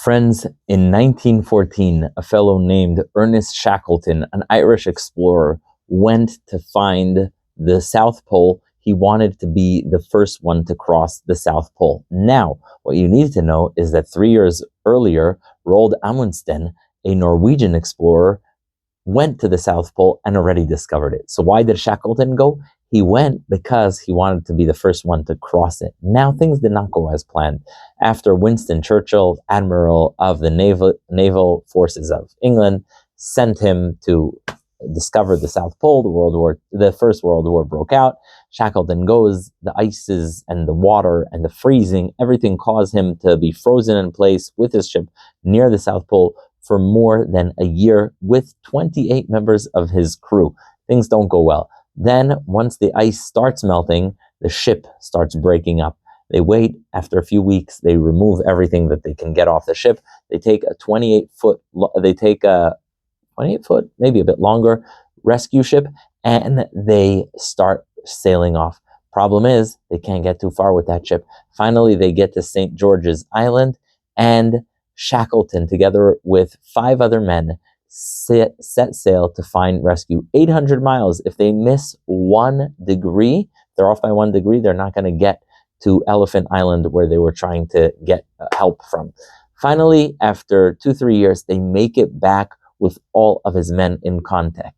Friends, in 1914, a fellow named Ernest Shakelton, an Irish explorer, went to find the South Pole. He wanted to be the first one to cross the South Pole. Now, what you need to know is that 3 years earlier, Roald Amundsen, a Norwegian explorer, went to the South Pole and already discovered it. So why did Shackleton go? He went because he wanted to be the first one to cross it. Now, things did not go as planned. After Winston Churchill, Admiral of the Naval Forces of England, sent him to discover the South Pole, the First World War broke out. Shackleton goes, the ices and the water and the freezing, everything caused him to be frozen in place with his ship near the South Pole for more than a year with 28 members of his crew. Things don't go well. Then, once the ice starts melting, the ship starts breaking up. They wait. After a few weeks, they remove everything that they can get off the ship. They take a 28-foot, maybe a bit longer, rescue ship, and they start sailing off. Problem is, they can't get too far with that ship. Finally, they get to St. George's Island, and Shackleton, together with 5 other men, set sail to find rescue. 800 miles. If they miss 1 degree, they're off by 1 degree, they're not going to get to Elephant Island where they were trying to get help from. Finally, after 2-3 years, they make it back with all of his men in contact.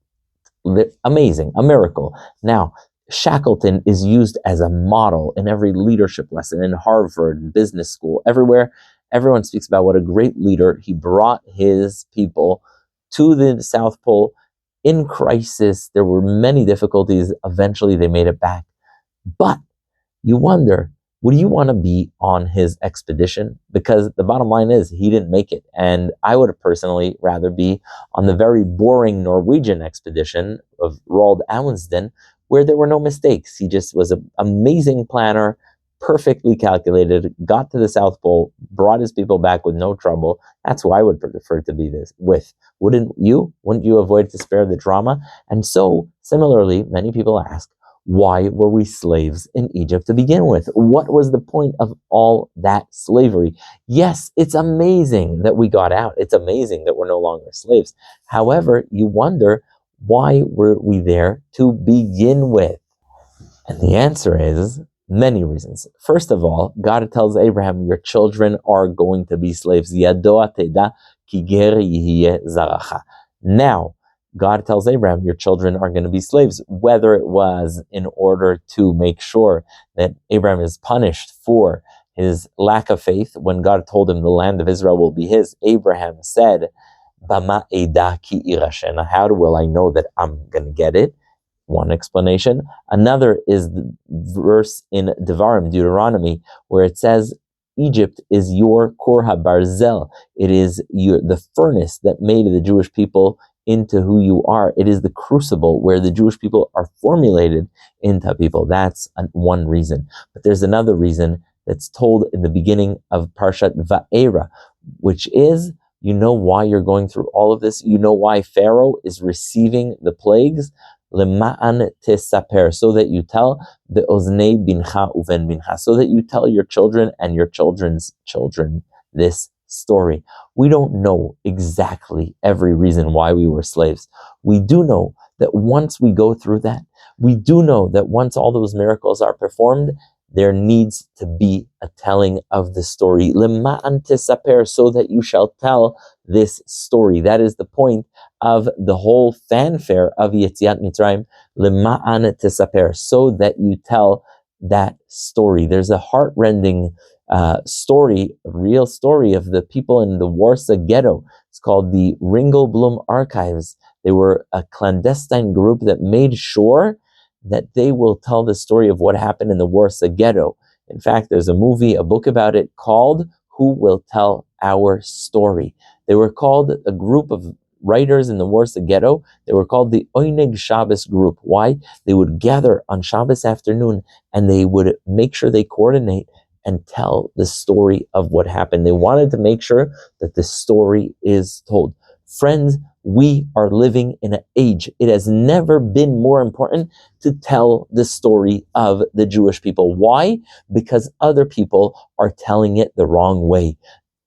Amazing, a miracle. Now, Shackleton is used as a model in every leadership lesson in Harvard, business school, everywhere. Everyone speaks about what a great leader. He brought his people to the South Pole in crisis. There were many difficulties. Eventually, they made it back. But you wonder, would you want to be on his expedition? Because the bottom line is, he didn't make it. And I would personally rather be on the very boring Norwegian expedition of Roald Amundsen, where there were no mistakes. He just was an amazing planner, perfectly calculated, got to the South Pole, brought his people back with no trouble. That's who I would prefer to be with. Wouldn't you? Wouldn't you avoid to spare the drama? And so, similarly, many people ask, why were we slaves in Egypt to begin with? What was the point of all that slavery? Yes, it's amazing that we got out. It's amazing that we're no longer slaves. However, you wonder, why were we there to begin with? And the answer is many reasons. First of all, God tells Abraham, your children are going to be slaves. Yadoa teda ki ger yihye zaracha. Now, God tells Abraham, your children are going to be slaves, whether it was in order to make sure that Abraham is punished for his lack of faith. When God told him the land of Israel will be his, Abraham said, Bama eda ki irashena. How will I know that I'm going to get it? One explanation. Another is the verse in Devarim, Deuteronomy, where it says, Egypt is your Kor HaBarzel. It is the furnace that made the Jewish people into who you are. It is the crucible where the Jewish people are formulated into people. That's one reason. But there's another reason that's told in the beginning of Parshat Va'era, which is, you know why you're going through all of this? You know why Pharaoh is receiving the plagues? Lema'an tesaper, so that you tell the oznei bincha uven bincha, so that you tell your children and your children's children this story. We don't know exactly every reason why we were slaves. We do know that once we go through that, we do know that once all those miracles are performed, there needs to be a telling of the story. Lema'an tesaper, so that you shall tell this story. That is the point of the whole fanfare of Yetziat Mitzrayim. Lema'an tesaper, so that you tell that story. There's a heart-rending story, a real story of the people in the Warsaw Ghetto. It's called the Ringelblum Archives. They were a clandestine group that made sure that they will tell the story of what happened in the Warsaw Ghetto. In fact, there's a movie, a book about it called Who Will Tell Our Story? They were called a group of writers in the Warsaw Ghetto. They were called the Oyneg Shabbos group. Why? They would gather on Shabbos afternoon and they would make sure they coordinate and tell the story of what happened. They wanted to make sure that the story is told. Friends, we are living in an age. It has never been more important to tell the story of the Jewish people. Why? Because other people are telling it the wrong way.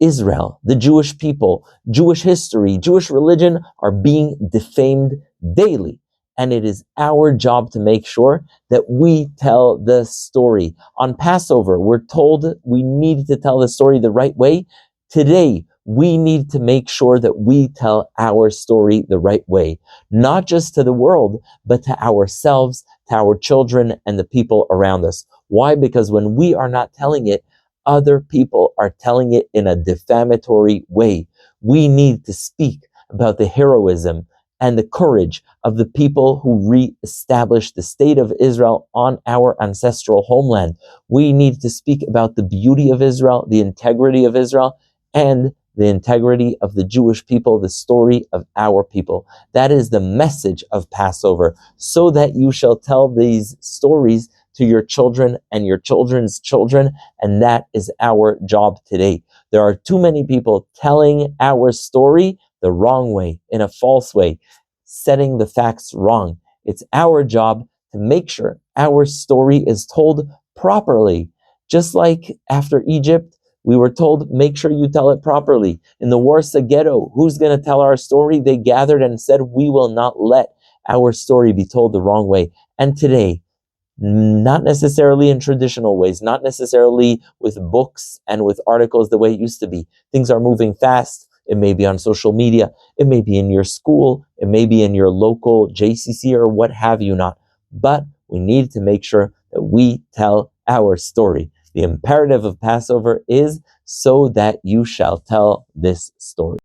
Israel, the Jewish people, Jewish history, Jewish religion are being defamed daily. And it is our job to make sure that we tell the story. On Passover, we're told we need to tell the story the right way. Today, we need to make sure that we tell our story the right way, not just to the world, but to ourselves, to our children, and the people around us. Why? Because when we are not telling it, other people are telling it in a defamatory way. We need to speak about the heroism and the courage of the people who re-established the state of Israel on our ancestral homeland. We need to speak about the beauty of Israel, the integrity of Israel, and the integrity of the Jewish people, the story of our people. That is the message of Passover, so that you shall tell these stories to your children and your children's children, and that is our job today. There are too many people telling our story the wrong way, in a false way, setting the facts wrong. It's our job to make sure our story is told properly. Just like after Egypt, we were told, make sure you tell it properly. In the Warsaw Ghetto, who's going to tell our story? They gathered and said, we will not let our story be told the wrong way. And today, not necessarily in traditional ways, not necessarily with books and with articles the way it used to be. Things are moving fast. It may be on social media. It may be in your school. It may be in your local JCC or what have you not. But we need to make sure that we tell our story. The imperative of Passover is so that you shall tell this story.